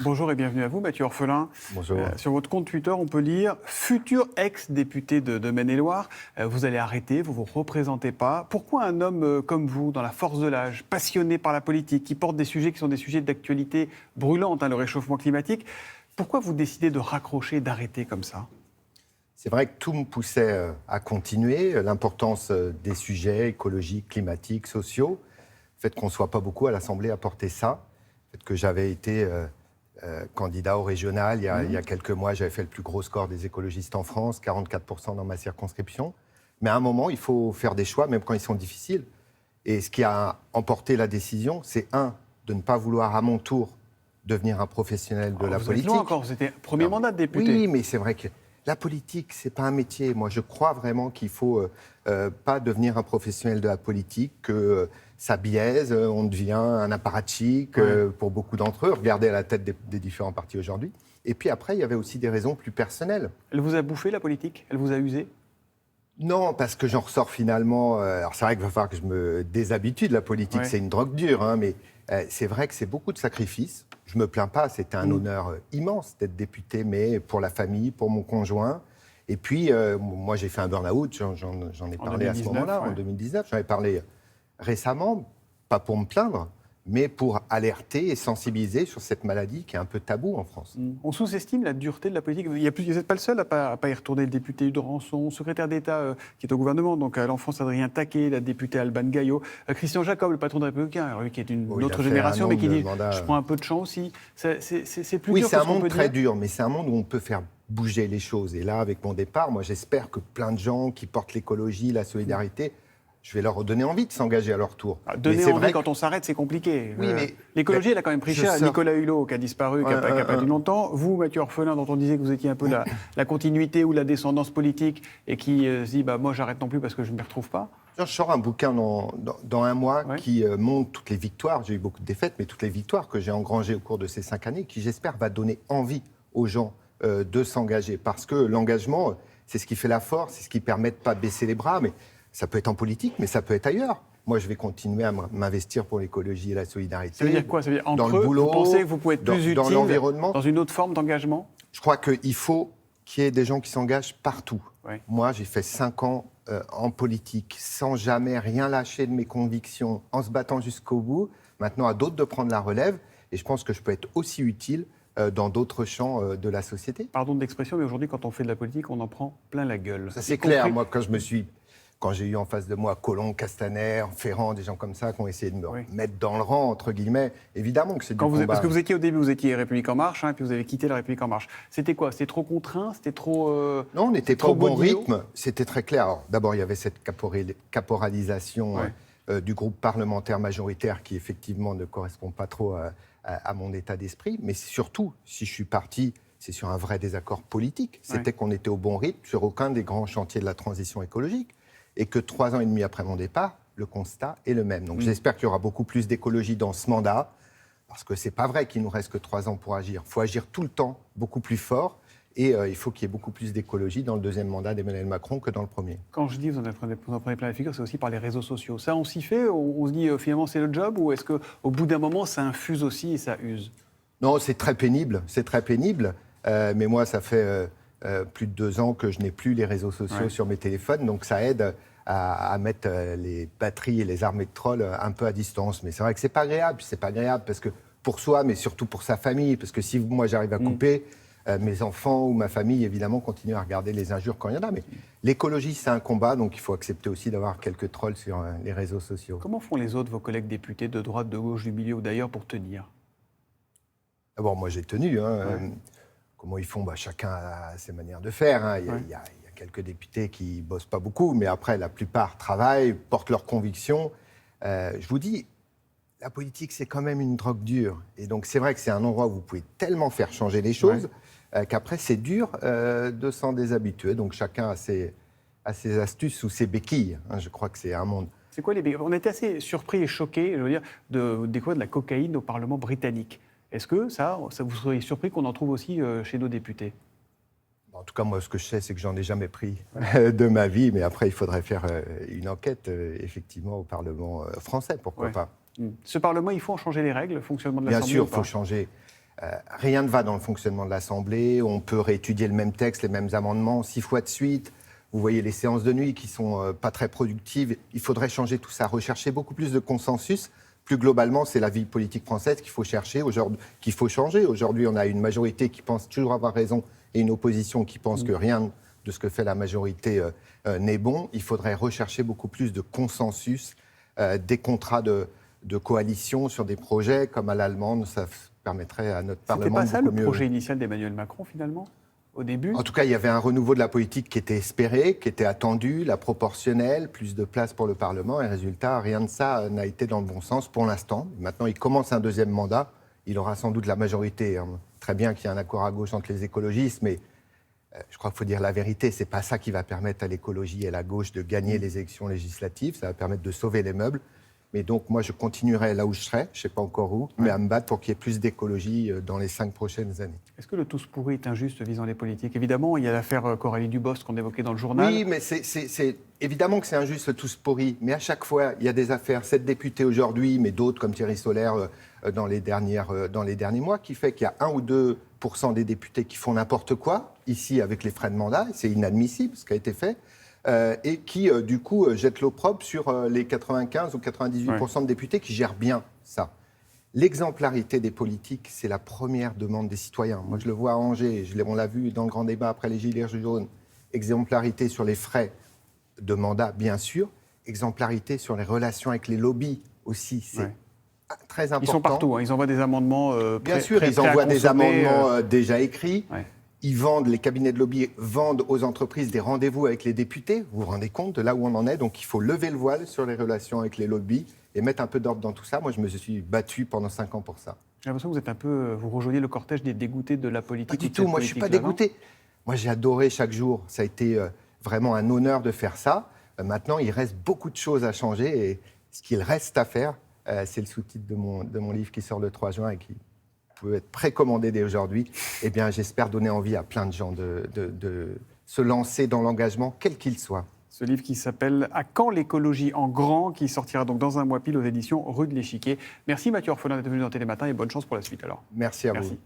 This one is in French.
Bonjour et bienvenue à vous, Mathieu Orphelin. Bonjour. Sur votre compte Twitter, on peut lire « Futur ex-député de Maine-et-Loire, vous allez arrêter, vous ne vous représentez pas. Pourquoi un homme comme vous, dans la force de l'âge, passionné par la politique, qui porte des sujets qui sont des sujets d'actualité brûlante, le réchauffement climatique, pourquoi vous décidez de raccrocher, d'arrêter comme ça ?» C'est vrai que tout me poussait à continuer. L'importance des sujets écologiques, climatiques, sociaux, le fait qu'on ne soit pas beaucoup à l'Assemblée à porter ça, le fait que j'avais été candidat au régional il y a quelques mois, j'avais fait le plus gros score des écologistes en France, 44% dans ma circonscription. Mais à un moment, il faut faire des choix, même quand ils sont difficiles. Et ce qui a emporté la décision, c'est de ne pas vouloir à mon tour devenir un professionnel de la politique. Vous êtes loin encore, c'était premier mandat de député. Oui, mais c'est vrai que la politique, c'est pas un métier. Moi, je crois vraiment qu'il faut pas devenir un professionnel de la politique, que ça biaise, on devient un apparatchik pour beaucoup d'entre eux. Regardez à la tête des différents partis aujourd'hui. Et puis après, il y avait aussi des raisons plus personnelles. Elle vous a bouffé, la politique? Elle vous a usé? Non, parce que j'en ressors finalement... alors c'est vrai qu'il va falloir que je me déshabitue de la politique, c'est une drogue dure, mais c'est vrai que c'est beaucoup de sacrifices. Je ne me plains pas, c'était un honneur immense d'être député, mais pour la famille, pour mon conjoint. Et puis, moi j'ai fait un burn-out, j'en ai parlé à ce moment-là, en 2019. J'en ai parlé récemment, pas pour me plaindre, mais pour alerter et sensibiliser sur cette maladie qui est un peu tabou en France. On sous-estime la dureté de la politique. Vous n'êtes pas le seul à pas y retourner. Le député Hugues de Rançon, secrétaire d'État qui est au gouvernement, donc à l'enfance Adrien Taquet, la députée Alban Gaillot, Christian Jacob, le patron des Républicains, lui qui est d'une autre génération, mais qui dit « je prends un peu de champ aussi ». C'est plus dur que ce qu'on peut dire. Oui, c'est un monde très dur, mais c'est un monde où on peut faire bouger les choses. Et là, avec mon départ, moi j'espère que plein de gens qui portent l'écologie, la solidarité, je vais leur donner envie de s'engager à leur tour. Donner envie quand on s'arrête, c'est compliqué. Oui, mais l'écologie, elle a quand même pris cher. Nicolas Hulot, qui a disparu, qui n'a pas dit longtemps. Vous, Mathieu Orphelin, dont on disait que vous étiez un peu la continuité ou la descendance politique, et qui se dit moi, j'arrête non plus parce que je ne m'y retrouve pas. Je sors un bouquin dans un mois qui montre toutes les victoires. J'ai eu beaucoup de défaites, mais toutes les victoires que j'ai engrangées au cours de ces 5 années, qui, j'espère, va donner envie aux gens de s'engager. Parce que l'engagement, c'est ce qui fait la force, c'est ce qui permet de ne pas baisser les bras. Mais ça peut être en politique, mais ça peut être ailleurs. Moi, je vais continuer à m'investir pour l'écologie et la solidarité. Ça veut dire quoi? Ça veut dire dans le boulot, vous pensez que vous pouvez être plus utile dans l'environnement, dans une autre forme d'engagement? Je crois qu'il faut qu'il y ait des gens qui s'engagent partout. Moi, j'ai fait 5 ans en politique, sans jamais rien lâcher de mes convictions, en se battant jusqu'au bout. Maintenant, à d'autres de prendre la relève. Et je pense que je peux être aussi utile dans d'autres champs de la société. Pardon de l'expression, mais aujourd'hui, quand on fait de la politique, on en prend plein la gueule. Ça, c'est clair. Moi, quand j'ai eu en face de moi Collomb, Castaner, Ferrand, des gens comme ça qui ont essayé de me mettre dans le rang, entre guillemets, évidemment que c'est du combat. Parce que vous étiez au début, vous étiez République En Marche, puis vous avez quitté la République En Marche. C'était quoi? C'était trop contraint? C'était trop... Non, on n'était pas au bon rythme. C'était très clair. Alors, d'abord, il y avait cette caporalisation du groupe parlementaire majoritaire qui, effectivement, ne correspond pas trop à mon état d'esprit. Mais surtout, si je suis parti, c'est sur un vrai désaccord politique. C'était qu'on était au bon rythme sur aucun des grands chantiers de la transition écologique. Et que 3 ans et demi après mon départ, le constat est le même. Donc j'espère qu'il y aura beaucoup plus d'écologie dans ce mandat, parce que c'est pas vrai qu'il nous reste que 3 ans pour agir. Il faut agir tout le temps, beaucoup plus fort, et il faut qu'il y ait beaucoup plus d'écologie dans le 2e mandat d'Emmanuel Macron que dans le 1er. Quand je dis vous en prenez plein la figure, c'est aussi par les réseaux sociaux. Ça, on s'y fait? On se dit finalement c'est le job, ou est-ce qu'au bout d'un moment, ça infuse aussi et ça use? Non, c'est très pénible, mais moi, ça fait plus de 2 ans que je n'ai plus les réseaux sociaux sur mes téléphones, donc ça aide à mettre les batteries et les armées de trolls un peu à distance. Mais c'est vrai que c'est pas agréable parce que pour soi, mais surtout pour sa famille, parce que si moi j'arrive à couper, mes enfants ou ma famille, évidemment, continuent à regarder les injures quand il y en a. Mais l'écologie, c'est un combat, donc il faut accepter aussi d'avoir quelques trolls sur les réseaux sociaux. Comment font les autres, vos collègues députés de droite, de gauche, du milieu ou d'ailleurs, pour tenir? D'abord, moi j'ai tenu. Comment ils font? Chacun a ses manières de faire. Il y a quelques députés qui ne bossent pas beaucoup, mais après, la plupart travaillent, portent leurs convictions. Je vous dis, la politique, c'est quand même une drogue dure. Et donc, c'est vrai que c'est un endroit où vous pouvez tellement faire changer les choses qu'après, c'est dur de s'en déshabituer. Donc, chacun a ses astuces ou ses béquilles. Je crois que c'est un monde. C'est quoi les béquilles? On était assez surpris et choqués, je veux dire, de découvrir de la cocaïne au Parlement britannique. Est-ce que ça vous seriez surpris qu'on en trouve aussi chez nos députés? En tout cas, moi, ce que je sais, c'est que j'en ai jamais pris de ma vie. Mais après, il faudrait faire une enquête, effectivement, au Parlement français, pourquoi pas. Ce Parlement, il faut en changer les règles, le fonctionnement de l'Assemblée? Bien sûr, il faut changer. Rien ne va dans le fonctionnement de l'Assemblée. On peut réétudier le même texte, les mêmes amendements 6 fois de suite. Vous voyez les séances de nuit qui sont pas très productives. Il faudrait changer tout ça, rechercher beaucoup plus de consensus. Plus globalement, c'est la vie politique française qu'il faut chercher, qu'il faut changer. Aujourd'hui, on a une majorité qui pense toujours avoir raison et une opposition qui pense que rien de ce que fait la majorité n'est bon. Il faudrait rechercher beaucoup plus de consensus, des contrats de coalition sur des projets comme à l'allemande. Ça permettrait à notre Parlement de beaucoup mieux... C'était pas ça le projet initial d'Emmanuel Macron, finalement, au début? En tout cas, il y avait un renouveau de la politique qui était espéré, qui était attendu, la proportionnelle, plus de place pour le Parlement. Et résultat, rien de ça n'a été dans le bon sens pour l'instant. Maintenant, il commence un deuxième mandat. Il aura sans doute la majorité. Très bien qu'il y ait un accord à gauche entre les écologistes, mais je crois qu'il faut dire la vérité. C'est pas ça qui va permettre à l'écologie et à la gauche de gagner les élections législatives. Ça va permettre de sauver les meubles. Mais donc, moi, je continuerai là où je serai, je ne sais pas encore où, mais à me battre pour qu'il y ait plus d'écologie dans les 5 prochaines années. Est-ce que le tous pourri est injuste visant les politiques? Évidemment, il y a l'affaire Coralie Dubost qu'on évoquait dans le journal. Oui, mais c'est évidemment que c'est injuste le tous pourri, mais à chaque fois, il y a des affaires. 7 députés aujourd'hui, mais d'autres comme Thierry Solaire dans les derniers mois, qui fait qu'il y a 1 ou 2% des députés qui font n'importe quoi, ici avec les frais de mandat, c'est inadmissible ce qui a été fait. Et qui, du coup, jette l'opprobre sur les 95 ou 98% de députés qui gèrent bien ça. L'exemplarité des politiques, c'est la première demande des citoyens. Moi, je le vois à Angers, on l'a vu dans le grand débat après les Gilets jaunes. Exemplarité sur les frais de mandat, bien sûr. Exemplarité sur les relations avec les lobbies aussi, c'est très important. Ils sont partout, ils envoient des amendements bien sûr, ils envoient des amendements déjà écrits. Ils vendent, les cabinets de lobby vendent aux entreprises des rendez-vous avec les députés. Vous vous rendez compte de là où on en est? Donc il faut lever le voile sur les relations avec les lobbies et mettre un peu d'ordre dans tout ça. Moi, je me suis battu pendant 5 ans pour ça. J'ai l'impression que vous rejoignez le cortège des dégoûtés de la politique. Pas du tout, moi je ne suis pas dégoûté. Moi j'ai adoré chaque jour. Ça a été vraiment un honneur de faire ça. Maintenant, il reste beaucoup de choses à changer et ce qu'il reste à faire, c'est le sous-titre de mon livre qui sort le 3 juin et qui peut être précommandé dès aujourd'hui. Eh bien, j'espère donner envie à plein de gens de se lancer dans l'engagement, quel qu'il soit. Ce livre qui s'appelle « À quand l'écologie en grand ?» qui sortira donc dans un mois pile aux éditions Rue de l'Échiquier. Merci Mathieu Orphelin d'être venu dans Télématin et bonne chance pour la suite alors. Merci à vous. Merci.